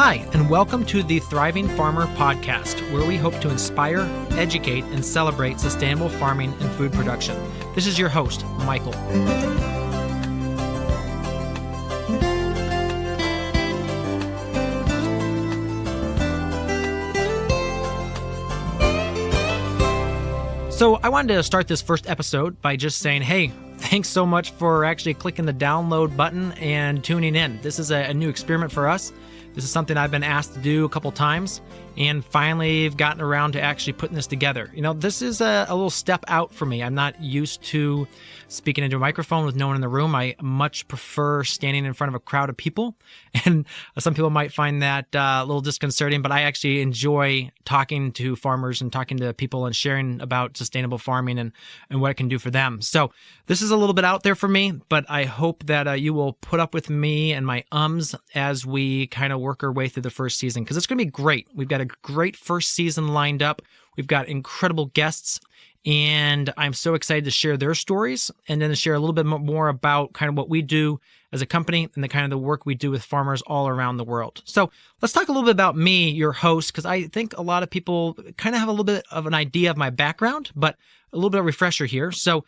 Hi, and welcome to the Thriving Farmer podcast, where we hope to inspire, educate, and celebrate sustainable farming and food production. This is your host, Michael. So I wanted to start this first episode by just saying, hey, thanks so much for actually clicking the download button and tuning in. This is a new experiment for us. This is something I've been asked to do a couple times, and finally I've gotten around to actually putting this together. You know, this is a little step out for me. I'm not used to speaking into a microphone with no one in the room. I much prefer standing in front of a crowd of people, and some people might find that a little disconcerting, but I actually enjoy talking to farmers and talking to people and sharing about sustainable farming and what it can do for them. So this is a little bit out there for me, but I hope that you will put up with me and my ums as we kind of work our way through the first season, because it's going to be great. We've got a great first season lined up. We've got incredible guests, and I'm so excited to share their stories and then to share a little bit more about kind of what we do as a company and the kind of the work we do with farmers all around the world. So let's talk a little bit about me, your host, because I think a lot of people kind of have a little bit of an idea of my background, but a little bit of a refresher here. So,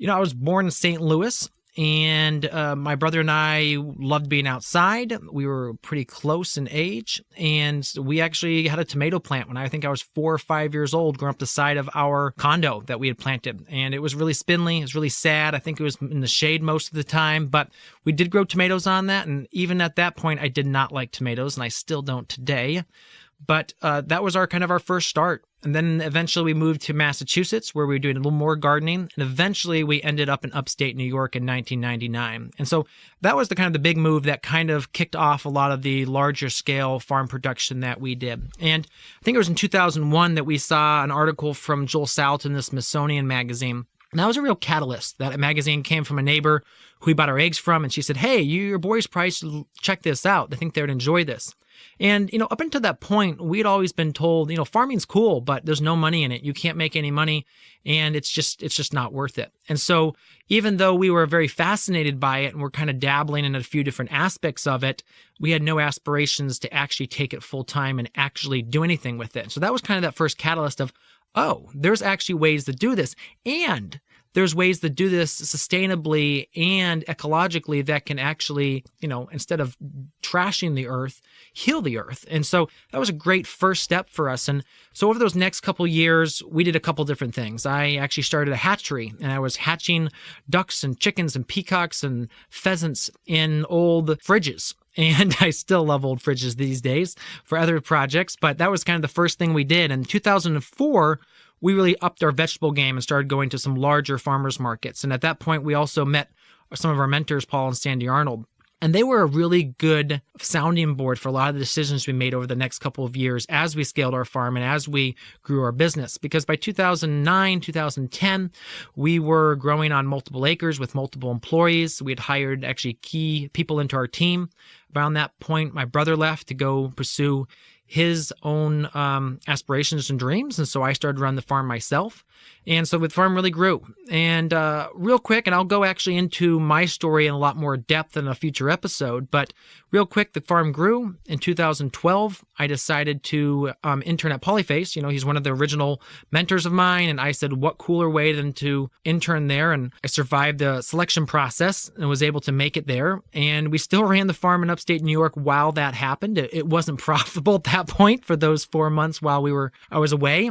I was born in St. Louis, and my brother and I loved being outside. We were pretty close in age, and we actually had a tomato plant when I think I was 4 or 5 years old, growing up the side of our condo that we had planted. And it was really spindly. It was really sad. I think it was in the shade most of the time, but we did grow tomatoes on that. And even at that point, I did not like tomatoes, and I still don't today. But that was our first start. And then eventually we moved to Massachusetts, where we were doing a little more gardening. And eventually we ended up in upstate New York in 1999. And so that was the big move that kind of kicked off a lot of the larger scale farm production that we did. And I think it was in 2001 that we saw an article from Joel Salatin in the Smithsonian magazine. And that was a real catalyst. That magazine came from a neighbor who we bought our eggs from. And she said, hey, your boys probably should check this out. I think they would enjoy this. And, up until that point, we'd always been told, farming's cool, but there's no money in it. You can't make any money, and it's just not worth it. And so even though we were very fascinated by it and we're kind of dabbling in a few different aspects of it, we had no aspirations to actually take it full time and actually do anything with it. So that was kind of that first catalyst of, oh, there's actually ways to do this. And there's ways to do this sustainably and ecologically that can actually, instead of trashing the earth, heal the earth. And so that was a great first step for us. And so over those next couple years, we did a couple different things. I actually started a hatchery, and I was hatching ducks and chickens and peacocks and pheasants in old fridges. And I still love old fridges these days for other projects, but that was kind of the first thing we did. In 2004, we really upped our vegetable game and started going to some larger farmers markets. And at that point, we also met some of our mentors, Paul and Sandy Arnold. And they were a really good sounding board for a lot of the decisions we made over the next couple of years as we scaled our farm and as we grew our business. Because by 2009, 2010, we were growing on multiple acres with multiple employees. We had hired actually key people into our team. Around that point, my brother left to go pursue his own aspirations and dreams. And so I started to run the farm myself. And so the farm really grew. And real quick, and I'll go actually into my story in a lot more depth in a future episode, but real quick, the farm grew. In 2012, I decided to intern at Polyface. He's one of the original mentors of mine. And I said, what cooler way than to intern there? And I survived the selection process and was able to make it there. And we still ran the farm in upstate New York while that happened. It wasn't profitable at that point for those 4 months while I was away.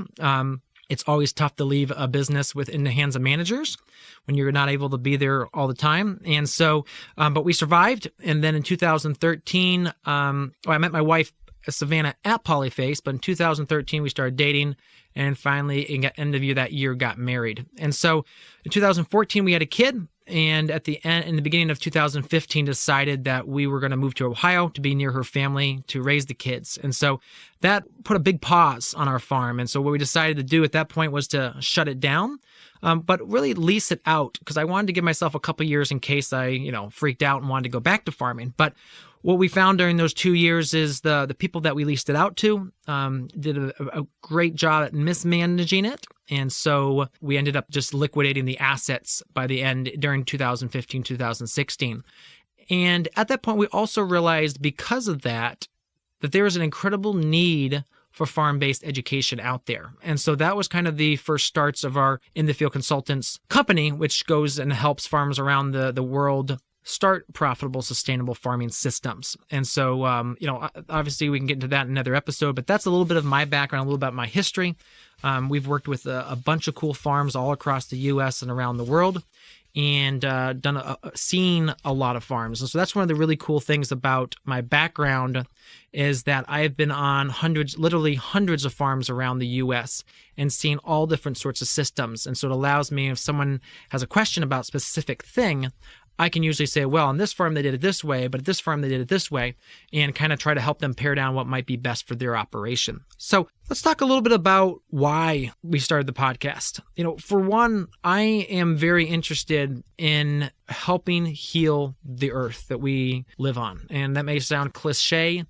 It's always tough to leave a business in the hands of managers when you're not able to be there all the time. And so, but we survived. And then in 2013, I met my wife, Savannah, at Polyface. But in 2013, we started dating. And finally, in the end of that year, got married. And so in 2014, we had a kid. And in the beginning of 2015, decided that we were going to move to Ohio to be near her family to raise the kids. And so that put a big pause on our farm. And so what we decided to do at that point was to shut it down, but really lease it out, because I wanted to give myself a couple years in case I, freaked out and wanted to go back to farming. But what we found during those 2 years is the people that we leased it out to did a great job at mismanaging it. And so we ended up just liquidating the assets by the end during 2015, 2016. And at that point, we also realized because of that, that there is an incredible need for farm-based education out there. And so that was kind of the first starts of our In the Field Consultants company, which goes and helps farmers around the world start profitable, sustainable farming systems. And so, obviously we can get into that in another episode, but that's a little bit of my background, a little bit about my history. We've worked with a bunch of cool farms all across the U.S. and around the world, and seen a lot of farms. And so that's one of the really cool things about my background is that I've been on literally hundreds of farms around the U.S. and seen all different sorts of systems. And so it allows me, if someone has a question about a specific thing, I can usually say, well, on this farm they did it this way, but at this farm they did it this way, and kind of try to help them pare down what might be best for their operation. So let's talk a little bit about why we started the podcast. For one, I am very interested in helping heal the earth that we live on. And that may sound cliche,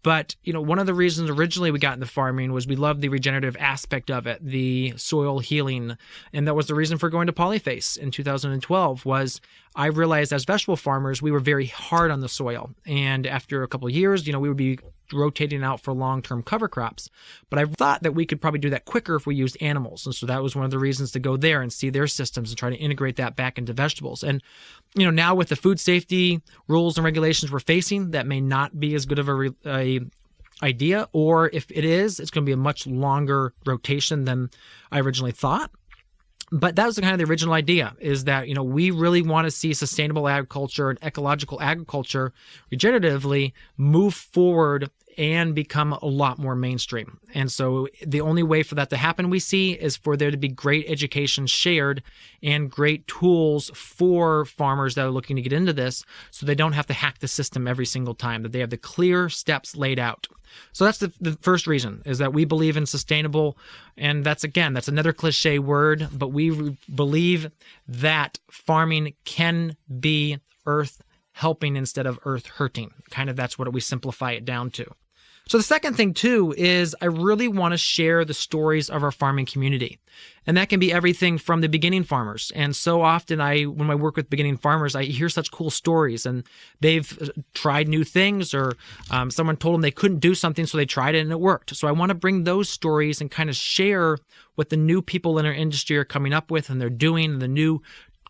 but, one of the reasons originally we got into farming was we loved the regenerative aspect of it, the soil healing. And that was the reason for going to Polyface in 2012 was I realized as vegetable farmers, we were very hard on the soil. And after a couple of years, we would be rotating out for long-term cover crops. But I thought that we could probably do that quicker if we used animals. And so that was one of the reasons to go there and see their systems and try to integrate that back into vegetables. And, now with the food safety rules and regulations we're facing, that may not be as good of a idea, or if it is, it's going to be a much longer rotation than I originally thought. But that was kind of the original idea, is that, we really want to see sustainable agriculture and ecological agriculture regeneratively move forward and become a lot more mainstream. And so the only way for that to happen, we see, is for there to be great education shared and great tools for farmers that are looking to get into this, so they don't have to hack the system every single time, that they have the clear steps laid out. So that's the first reason, is that we believe in sustainable, and that's another cliche word, but we believe that farming can be earth helping instead of earth hurting. Kind of that's what we simplify it down to. So the second thing too is I really want to share the stories of our farming community. And that can be everything from the beginning farmers. And so often when I work with beginning farmers, I hear such cool stories, and they've tried new things, or someone told them they couldn't do something, so they tried it and it worked. So I want to bring those stories and kind of share what the new people in our industry are coming up with and they're doing, and the new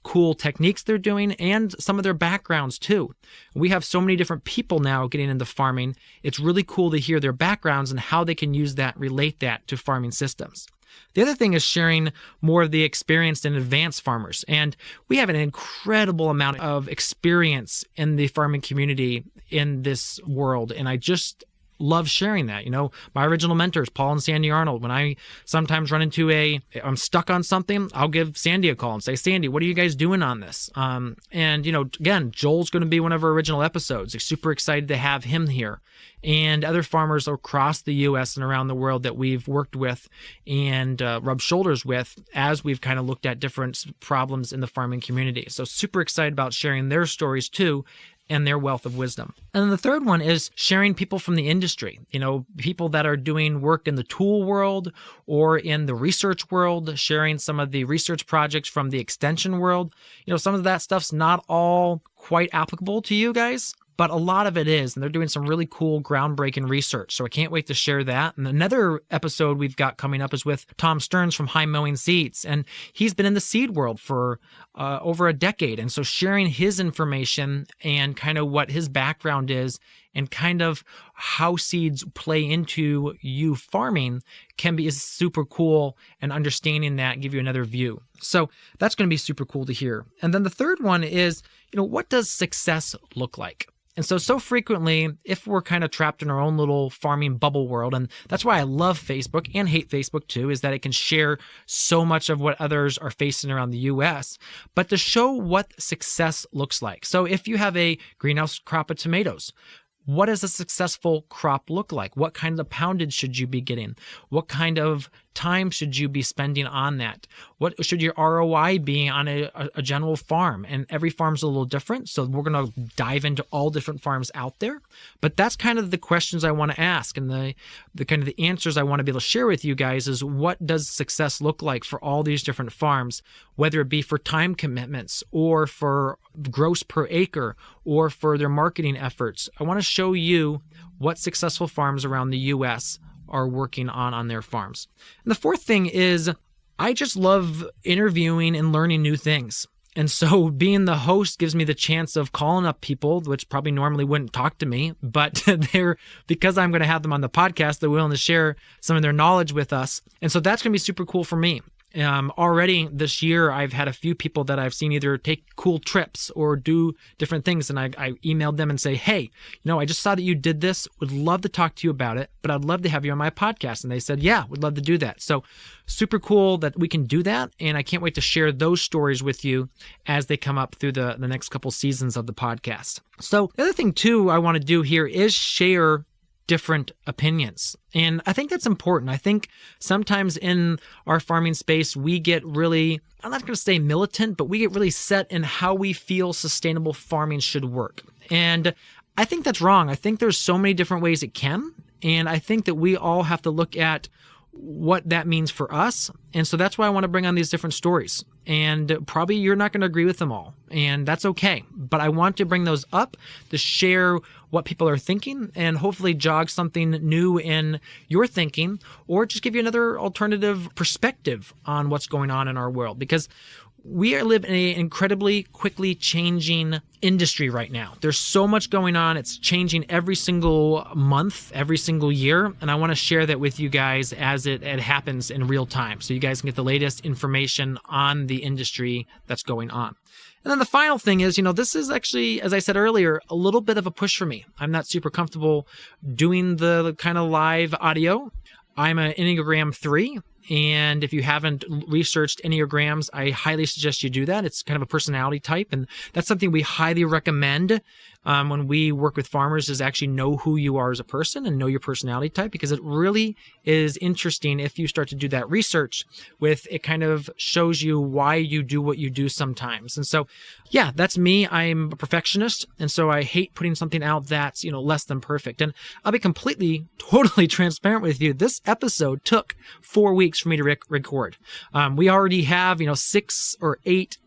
cool techniques they're doing, and some of their backgrounds too. We have so many different people now getting into farming. It's really cool to hear their backgrounds and how they can use that, relate that to farming systems. The other thing is sharing more of the experienced and advanced farmers. And we have an incredible amount of experience in the farming community in this world. And I just love sharing that. My original mentors, Paul and Sandy Arnold, when I sometimes run into I'm stuck on something, I'll give Sandy a call and say, Sandy, what are you guys doing on this? Again, Joel's going to be one of our original episodes. I'm super excited to have him here, and other farmers across the U.S. and around the world that we've worked with and rubbed shoulders with as we've kind of looked at different problems in the farming community. So super excited about sharing their stories too, and their wealth of wisdom. And then the third one is sharing people from the industry, people that are doing work in the tool world or in the research world, sharing some of the research projects from the extension world. Some of that stuff's not all quite applicable to you guys, but a lot of it is, and they're doing some really cool, groundbreaking research. So I can't wait to share that. And another episode we've got coming up is with Tom Stearns from High Mowing Seeds, and he's been in the seed world for over a decade. And so sharing his information and kind of what his background is and kind of how seeds play into you farming is super cool, and understanding that give you another view. So that's going to be super cool to hear. And then the third one is, what does success look like? And so frequently, if we're kind of trapped in our own little farming bubble world, and that's why I love Facebook and hate Facebook too, is that it can share so much of what others are facing around the US, but to show what success looks like. So if you have a greenhouse crop of tomatoes, what does a successful crop look like? What kind of poundage should you be getting? What kind of time should you be spending on that? What should your ROI be on a general farm? And every farm's a little different, so we're going to dive into all different farms out there. But that's kind of the questions I want to ask, and the kind of the answers I want to be able to share with you guys is, what does success look like for all these different farms, whether it be for time commitments or for gross per acre or for their marketing efforts. I want to show you what successful farms around the U.S. are working on their farms. And the fourth thing is, I just love interviewing and learning new things. And so being the host gives me the chance of calling up people, which probably normally wouldn't talk to me, but because I'm going to have them on the podcast, they're willing to share some of their knowledge with us. And so that's going to be super cool for me. Already this year, I've had a few people that I've seen either take cool trips or do different things. And I emailed them and say, hey, I just saw that you did this. Would love to talk to you about it, but I'd love to have you on my podcast. And they said, yeah, would love to do that. So super cool that we can do that. And I can't wait to share those stories with you as they come up through the next couple seasons of the podcast. So the other thing too, I want to do here is share different opinions. And I think that's important. I think sometimes in our farming space, we get really, I'm not going to say militant, but we get really set in how we feel sustainable farming should work. And I think that's wrong. I think there's so many different ways it can. And I think that we all have to look at what that means for us. And so that's why I want to bring on these different stories. And probably you're not going to agree with them all, and that's okay. But I want to bring those up to share what people are thinking and hopefully jog something new in your thinking, or just give you another alternative perspective on what's going on in our world. Because we live in an incredibly quickly changing industry right now. There's so much going on. It's changing every single month, every single year. And I want to share that with you guys as it happens in real time, so you guys can get the latest information on the industry that's going on. And then the final thing is, this is actually, as I said earlier, a little bit of a push for me. I'm not super comfortable doing the kind of live audio. I'm an Enneagram 3. And if you haven't researched Enneagrams, I highly suggest you do that. It's kind of a personality type. And that's something we highly recommend when we work with farmers, is actually know who you are as a person and know your personality type, because it really is interesting if you start to do that research it kind of shows you why you do what you do sometimes. And so, yeah, that's me. I'm a perfectionist. And so I hate putting something out that's, less than perfect. And I'll be totally transparent with you. This episode took 4 weeks for me to record. We already have, 6 or 8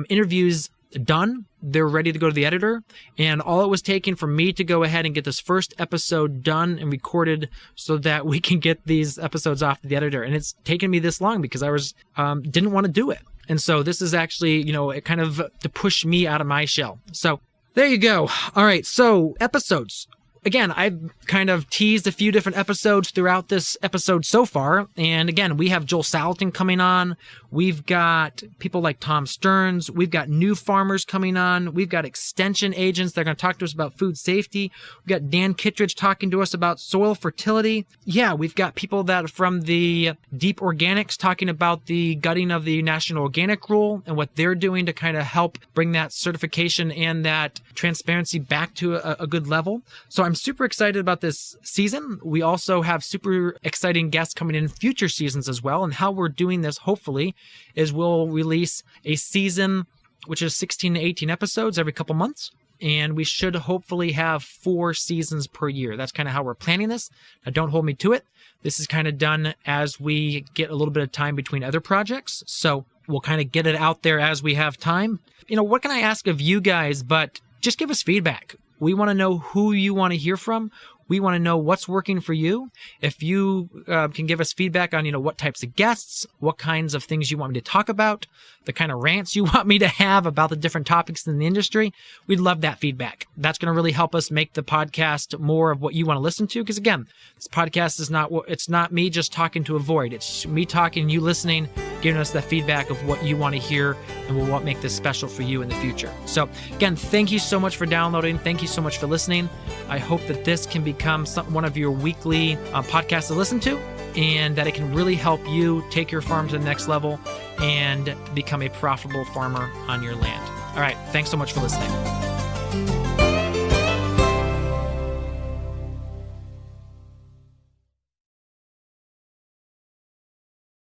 interviews done. They're ready to go to the editor. And all it was taking for me to go ahead and get this first episode done and recorded so that we can get these episodes off to the editor. And it's taken me this long because I didn't want to do it. And so this is actually, it kind of to push me out of my shell. So there you go. All right. So episodes. Again, I've kind of teased a few different episodes throughout this episode so far. And again, we have Joel Salatin coming on. We've got people like Tom Stearns. We've got new farmers coming on. We've got extension agents that are going to talk to us about food safety. We've got Dan Kittredge talking to us about soil fertility. Yeah, we've got people that are from the Deep Organics talking about the gutting of the National Organic Rule and what they're doing to kind of help bring that certification and that transparency back to a good level. So I'm super excited about this season. We also have super exciting guests coming in future seasons as well. And how we're doing this, hopefully, is we'll release a season, which is 16 to 18 episodes every couple months. And we should hopefully have 4 seasons per year. That's kind of how we're planning this. Now, don't hold me to it. This is kind of done as we get a little bit of time between other projects. So we'll kind of get it out there as we have time. What can I ask of you guys? But just give us feedback. We want to know who you want to hear from. We want to know what's working for you. If you can give us feedback on, what types of guests, what kinds of things you want me to talk about, the kind of rants you want me to have about the different topics in the industry, we'd love that feedback. That's going to really help us make the podcast more of what you want to listen to. Because again, this podcast it's not me just talking to a void. It's me talking, you listening, giving us that feedback of what you want to hear and what make this special for you in the future. So again, thank you so much for downloading. Thank you so much for listening. I hope that this can become one of your weekly podcasts to listen to, and that it can really help you take your farm to the next level and become a profitable farmer on your land. All right. Thanks so much for listening.